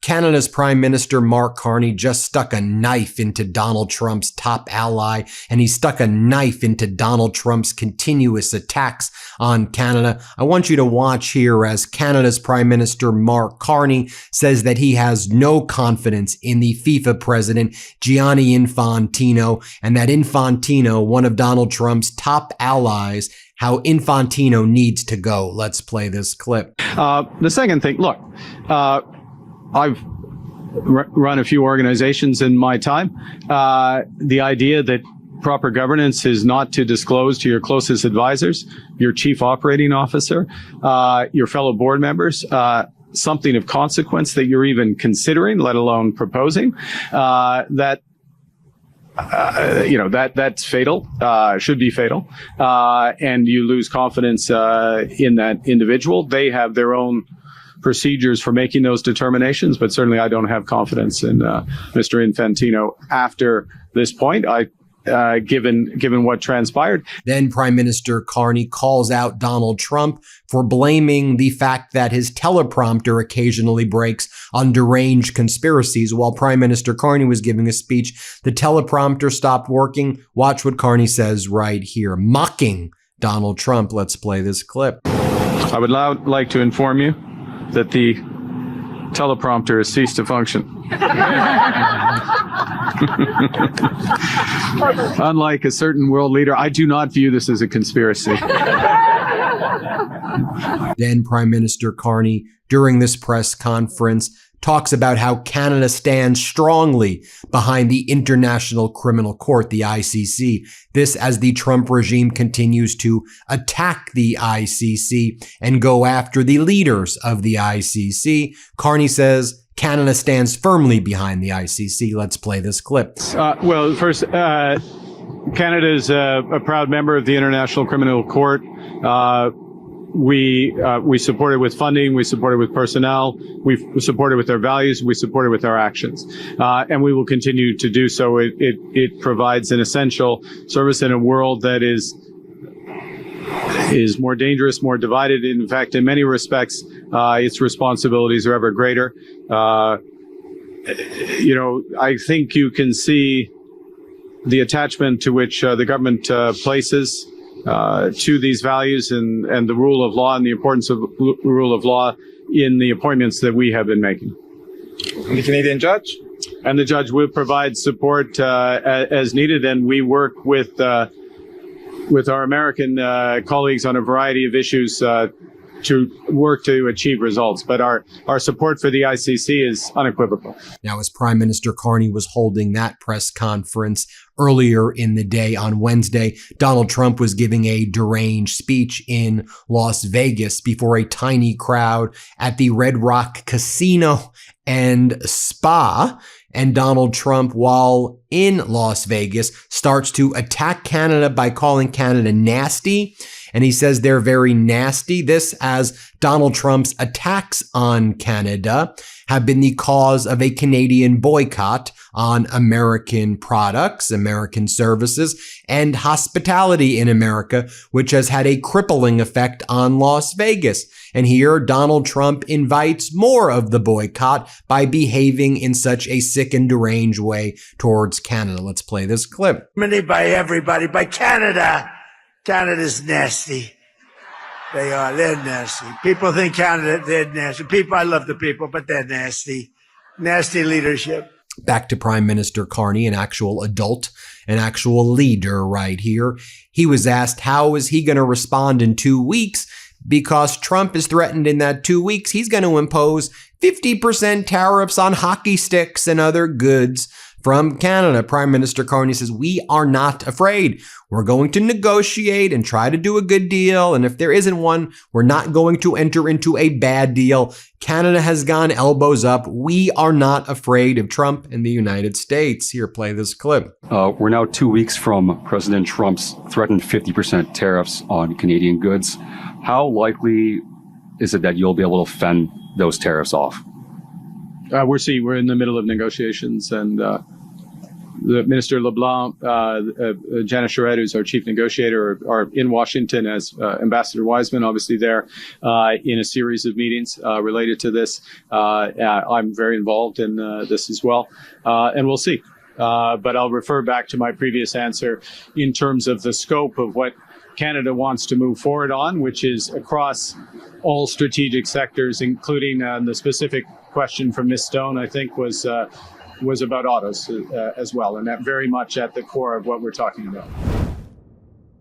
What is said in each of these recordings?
Canada's Prime Minister Mark Carney just stuck a knife into Donald Trump's top ally, and he stuck a knife into Donald Trump's continuous attacks on Canada. I want you to watch here as Canada's Prime Minister Mark Carney says that he has no confidence in the FIFA president, Gianni Infantino, and that Infantino, one of Donald Trump's top allies, how Infantino needs to go. Let's play this clip. The second thing, look, I've run a few organizations in my time. The idea that proper governance is not to disclose to your closest advisors, your chief operating officer, your fellow board members, something of consequence that you're even considering, let alone proposing, that's fatal, should be fatal, and you lose confidence in that individual. They have their own procedures for making those determinations, but certainly I don't have confidence in Mr. Infantino after this point. Given what transpired. Then Prime Minister Carney calls out Donald Trump for blaming the fact that his teleprompter occasionally breaks on deranged conspiracies. While Prime Minister Carney was giving a speech, the teleprompter stopped working. Watch what Carney says right here, mocking Donald Trump. Let's play this clip. I would like to inform you that the teleprompter has ceased to function. Unlike a certain world leader, I do not view this as a conspiracy. Then Prime Minister Carney, during this press conference, talks about how Canada stands strongly behind the International Criminal Court, the ICC. This as the Trump regime continues to attack the ICC and go after the leaders of the ICC. Carney says Canada stands firmly behind the ICC. Let's play this clip. Well, first, Canada is a proud member of the International Criminal Court. We support it with funding, we support it with personnel, we support it with our values, we support it with our actions, and we will continue to do so. It provides an essential service in a world that is more dangerous, more divided. In fact, in many respects, its responsibilities are ever greater. I think you can see the attachment to which the government places to these values and the rule of law and the importance of the rule of law in the appointments that we have been making. And the Canadian judge? And the judge will provide support as needed, and we work with our American colleagues on a variety of issues to work to achieve results. But our support for the ICC is unequivocal. Now, as Prime Minister Carney was holding that press conference earlier in the day on Wednesday, Donald Trump was giving a deranged speech in Las Vegas before a tiny crowd at the Red Rock Casino and Spa. And Donald Trump, while in Las Vegas, starts to attack Canada by calling Canada nasty. And he says they're very nasty. This as Donald Trump's attacks on Canada have been the cause of a Canadian boycott on American products, American services, and hospitality in America, which has had a crippling effect on Las Vegas. And here, Donald Trump invites more of the boycott by behaving in such a sick and deranged way towards Canada. Let's play this clip. By everybody, by Canada. Canada's nasty. They are. They're nasty. People think Canada, they're nasty. I love the people, but they're nasty. Nasty leadership. Back to Prime Minister Carney, an actual adult, an actual leader right here. He was asked how is he going to respond in 2 weeks because Trump is threatened in that 2 weeks he's going to impose 50% tariffs on hockey sticks and other goods from Canada. Prime Minister Carney says, we are not afraid. We're going to negotiate and try to do a good deal. And if there isn't one, we're not going to enter into a bad deal. Canada has gone elbows up. We are not afraid of Trump and the United States. Here, play this clip. We're now 2 weeks from President Trump's threatened 50% tariffs on Canadian goods. How likely is it that you'll be able to fend those tariffs off? We're in the middle of negotiations, and the Minister LeBlanc, Janice Charette, who's our chief negotiator, are in Washington, as Ambassador Wiseman, obviously there in a series of meetings related to this. I'm very involved in this as well, and we'll see. But I'll refer back to my previous answer in terms of the scope of what Canada wants to move forward on, which is across all strategic sectors, including the specific question from Ms. Stone, I think, was about autos as well, and that very much at the core of what we're talking about.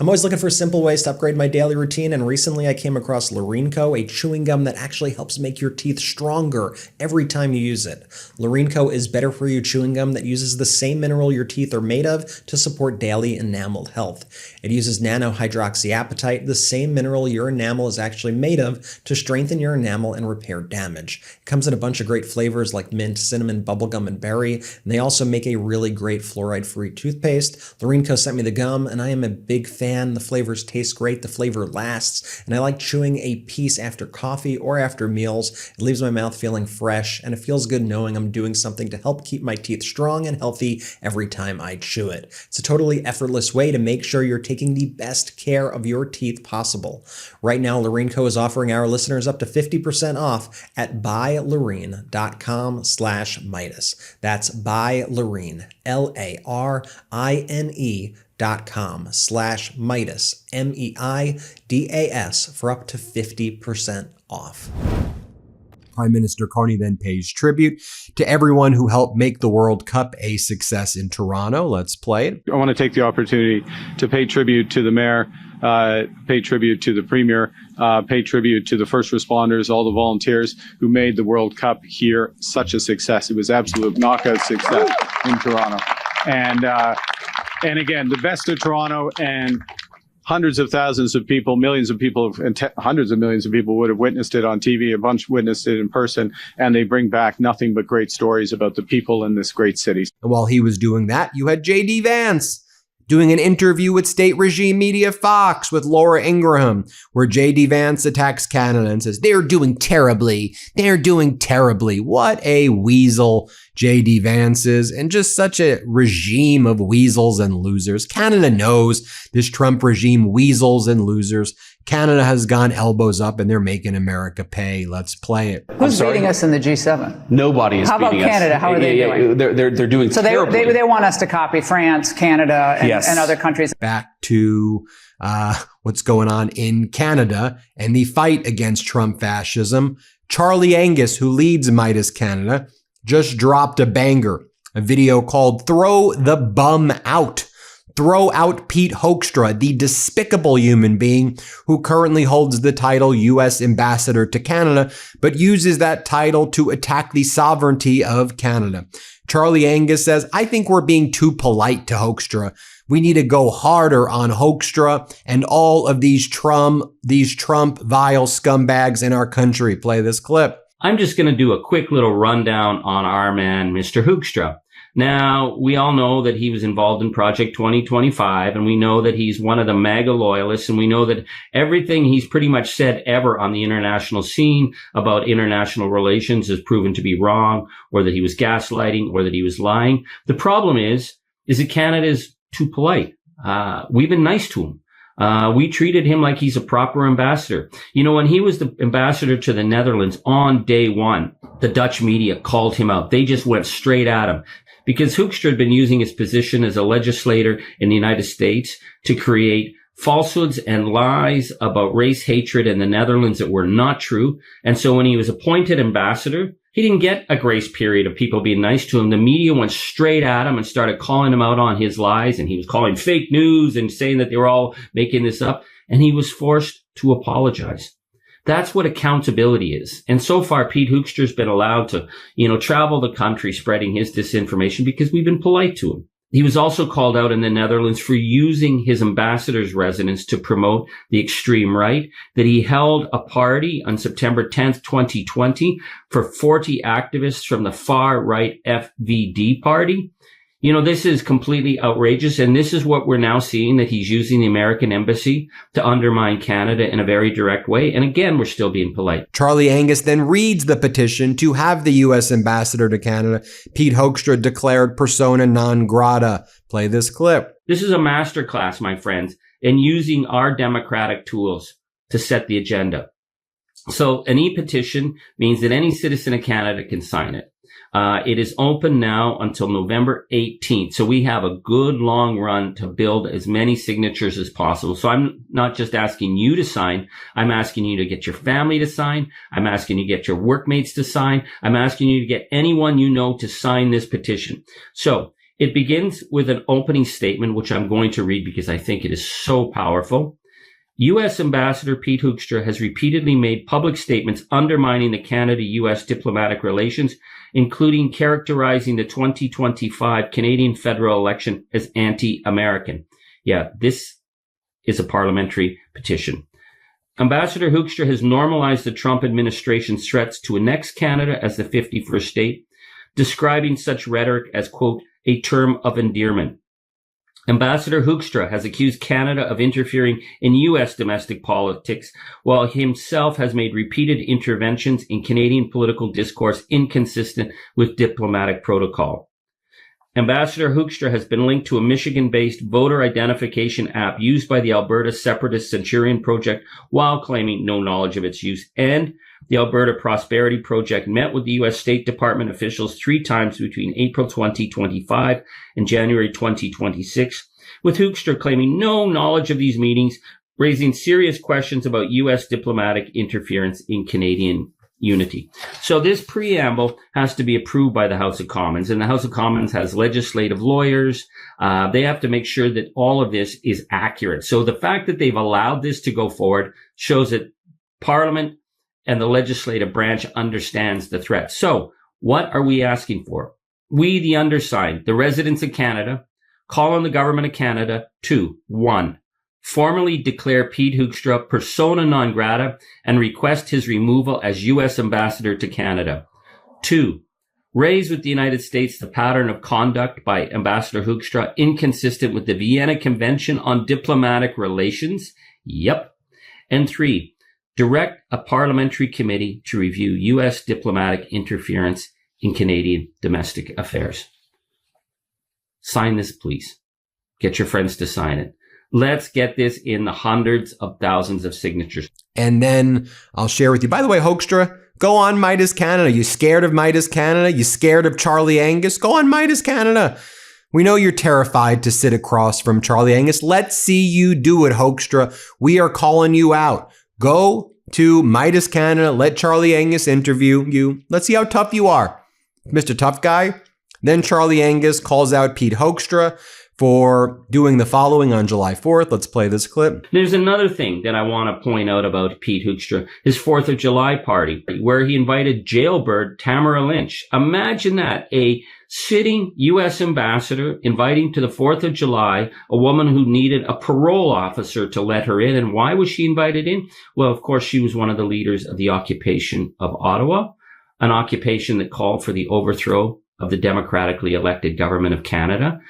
I'm always looking for simple ways to upgrade my daily routine, and recently I came across Lorenco, a chewing gum that actually helps make your teeth stronger every time you use it. Lorenco is better for you chewing gum that uses the same mineral your teeth are made of to support daily enamel health. It uses nanohydroxyapatite, the same mineral your enamel is actually made of, to strengthen your enamel and repair damage. It comes in a bunch of great flavors like mint, cinnamon, bubblegum, and berry, and they also make a really great fluoride-free toothpaste. Lorenco sent me the gum, and I am a big fan. The flavors taste great, the flavor lasts, and I like chewing a piece after coffee or after meals. It leaves my mouth feeling fresh, and it feels good knowing I'm doing something to help keep my teeth strong and healthy every time I chew it. It's a totally effortless way to make sure you're taking the best care of your teeth possible. Right now, Lorenco is offering our listeners up to 50% off at buylorene.com/Meidas. That's buylorene, LARINE.com/Meidas, MEIDAS, for up to 50% off. Prime Minister Carney then pays tribute to everyone who helped make the World Cup a success in Toronto. Let's play it. I want to take the opportunity to pay tribute to the mayor, pay tribute to the premier, pay tribute to the first responders, all the volunteers who made the World Cup here such a success. It was absolute knockout success in Toronto. And again, the best of Toronto, and hundreds of thousands of people, millions of people, and hundreds of millions of people would have witnessed it on TV, a bunch witnessed it in person, and they bring back nothing but great stories about the people in this great city. And while he was doing that, you had J.D. Vance doing an interview with state regime media Fox with Laura Ingraham, where J.D. Vance attacks Canada and says, they're doing terribly. They're doing terribly. What a weasel J.D. Vance is, and just such a regime of weasels and losers. Canada knows this Trump regime weasels and losers. Canada has gone elbows up, and they're making America pay. Let's play it. Who's beating us in the G7? Nobody is beating us. How about Canada? How are they doing? They're doing so terribly. they want us to copy France, Canada, and other countries. Back to what's going on in Canada and the fight against Trump fascism. Charlie Angus, who leads Meidas Canada, just dropped a banger, a video called Throw the Bum Out. Throw out Pete Hoekstra, the despicable human being who currently holds the title U.S. Ambassador to Canada, but uses that title to attack the sovereignty of Canada. Charlie Angus says, I think we're being too polite to Hoekstra. We need to go harder on Hoekstra and all of these Trump vile scumbags in our country. Play this clip. I'm just going to do a quick little rundown on our man, Mr. Hoekstra. Now, we all know that he was involved in Project 2025, and we know that he's one of the MAGA loyalists, and we know that everything he's pretty much said ever on the international scene about international relations is proven to be wrong, or that he was gaslighting, or that he was lying. The problem is that Canada's too polite. We've been nice to him. We treated him like he's a proper ambassador. You know, when he was the ambassador to the Netherlands on day one, the Dutch media called him out. They just went straight at him because Hoekstra had been using his position as a legislator in the United States to create falsehoods and lies about race hatred in the Netherlands that were not true. And so when he was appointed ambassador, he didn't get a grace period of people being nice to him. The media went straight at him and started calling him out on his lies. And he was calling fake news and saying that they were all making this up. And he was forced to apologize. That's what accountability is. And so far, Pete Hoekstra's been allowed to, travel the country spreading his disinformation because we've been polite to him. He was also called out in the Netherlands for using his ambassador's residence to promote the extreme right, that he held a party on September 10th, 2020 for 40 activists from the far right FVD party. You know, this is completely outrageous. And this is what we're now seeing, that he's using the American embassy to undermine Canada in a very direct way. And again, we're still being polite. Charlie Angus then reads the petition to have the U.S. ambassador to Canada, Pete Hoekstra, declared persona non grata. Play this clip. This is a masterclass, my friends, in using our democratic tools to set the agenda. So an e-petition means that any citizen of Canada can sign it. It is open now until November 18th. So we have a good long run to build as many signatures as possible. So I'm not just asking you to sign. I'm asking you to get your family to sign. I'm asking you to get your workmates to sign. I'm asking you to get anyone you know to sign this petition. So it begins with an opening statement, which I'm going to read because I think it is so powerful. U.S. Ambassador Pete Hoekstra has repeatedly made public statements undermining the Canada-U.S. diplomatic relations, including characterizing the 2025 Canadian federal election as anti-American. Yeah, this is a parliamentary petition. Ambassador Hoekstra has normalized the Trump administration's threats to annex Canada as the 51st state, describing such rhetoric as, quote, a term of endearment. Ambassador Hoekstra has accused Canada of interfering in U.S. domestic politics, while he himself has made repeated interventions in Canadian political discourse inconsistent with diplomatic protocol. Ambassador Hoekstra has been linked to a Michigan-based voter identification app used by the Alberta separatist Centurion Project while claiming no knowledge of its use, and the Alberta Prosperity Project met with the U.S. State Department officials 3 times between April 2025 and January 2026, with Hoekstra claiming no knowledge of these meetings, raising serious questions about U.S. diplomatic interference in Canadian unity. So this preamble has to be approved by the House of Commons, and the House of Commons has legislative lawyers. They have to make sure that all of this is accurate. So the fact that they've allowed this to go forward shows that Parliament and the legislative branch understands the threat. So what are we asking for? We, the undersigned, the residents of Canada, call on the government of Canada to, 1, formally declare Pete Hoekstra persona non grata and request his removal as U.S. ambassador to Canada. 2, raise with the United States the pattern of conduct by Ambassador Hoekstra inconsistent with the Vienna Convention on Diplomatic Relations. Yep. And 3, direct a parliamentary committee to review U.S. diplomatic interference in Canadian domestic affairs. Sign this, please. Get your friends to sign it. Let's get this in the hundreds of thousands of signatures. And then I'll share with you, by the way, Hoekstra, go on Meidas Canada. You scared of Meidas Canada? You scared of Charlie Angus? Go on Meidas Canada. We know you're terrified to sit across from Charlie Angus. Let's see you do it, Hoekstra. We are calling you out. Go to Meidas Canada. Let Charlie Angus interview you. Let's see how tough you are, Mr. Tough Guy. Then Charlie Angus calls out Pete Hoekstra for doing the following on July 4th. Let's play this clip. There's another thing that I want to point out about Pete Hoekstra, his 4th of July party, where he invited jailbird Tamara Lynch. Imagine that, a sitting U.S. ambassador inviting to the 4th of July a woman who needed a parole officer to let her in. And why was she invited in? Well, of course, she was one of the leaders of the occupation of Ottawa, an occupation that called for the overthrow of the democratically elected government of Canada.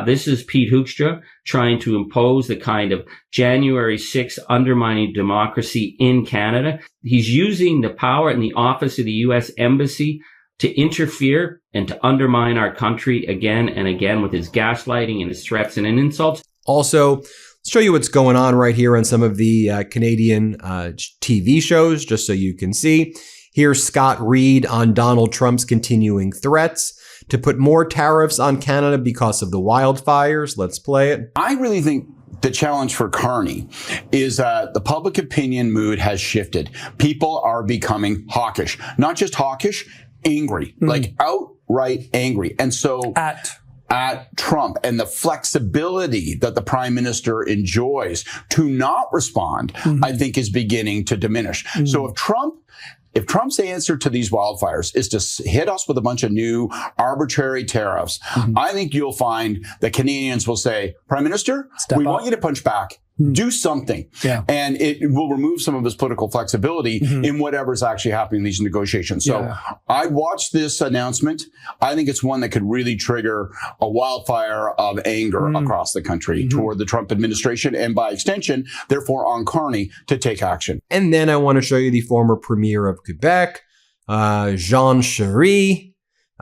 This is Pete Hoekstra trying to impose the kind of January 6th undermining democracy in Canada. He's using the power in the office of the U.S. Embassy to interfere and to undermine our country again and again with his gaslighting and his threats and insults. Also, let's show you what's going on right here on some of the Canadian TV shows, just so you can see. Here's Scott Reed on Donald Trump's continuing threats to put more tariffs on Canada because of the wildfires. Let's play it. I really think the challenge for Carney is the public opinion mood has shifted. People are becoming hawkish, not just hawkish, angry, like outright angry. And so at Trump and the flexibility that the prime minister enjoys to not respond, I think is beginning to diminish. So if Trump's answer to these wildfires is to hit us with a bunch of new arbitrary tariffs, I think you'll find that Canadians will say, Prime Minister, we want you to punch back. Do something. Yeah. And it will remove some of his political flexibility in whatever's actually happening in these negotiations. So I watched this announcement. I think it's one that could really trigger a wildfire of anger across the country toward the Trump administration and by extension, therefore on Carney to take action. And then I want to show you the former premier of Quebec, Jean Charest.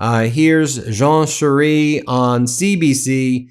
Here's Jean Charest on CBC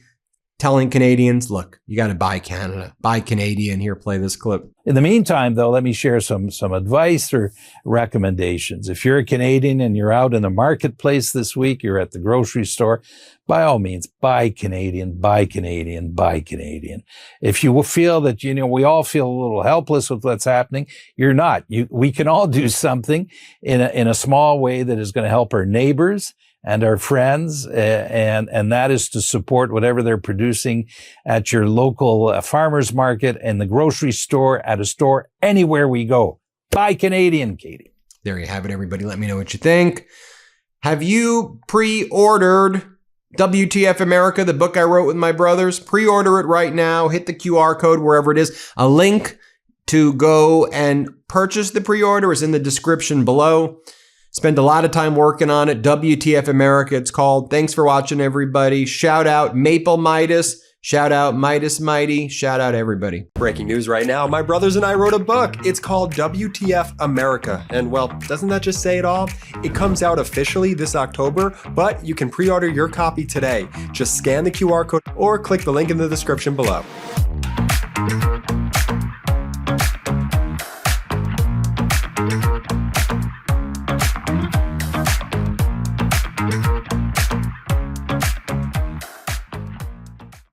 telling Canadians, look, you got to buy Canada, buy Canadian. Here, play this clip. In the meantime, though, let me share some advice or recommendations. If you're a Canadian and you're out in the marketplace this week, you're at the grocery store, by all means, buy Canadian, buy Canadian, buy Canadian. If you feel that, we all feel a little helpless with what's happening, you're not. We can all do something in a small way that is going to help our neighbors and our friends, and that is to support whatever they're producing at your local farmer's market, and the grocery store, at a store, anywhere we go. Buy Canadian, Katie. There you have it, everybody. Let me know what you think. Have you pre-ordered WTF America, the book I wrote with my brothers? Pre-order it right now. Hit the QR code wherever it is. A link to go and purchase the pre-order is in the description below. Spend a lot of time working on it. WTF America, it's called. Thanks for watching, everybody. Shout out Maple Meidas. Shout out Meidas Mighty. Shout out everybody. Breaking news right now. My brothers and I wrote a book. It's called WTF America. And well, doesn't that just say it all? It comes out officially this October, but you can pre-order your copy today. Just scan the QR code or click the link in the description below.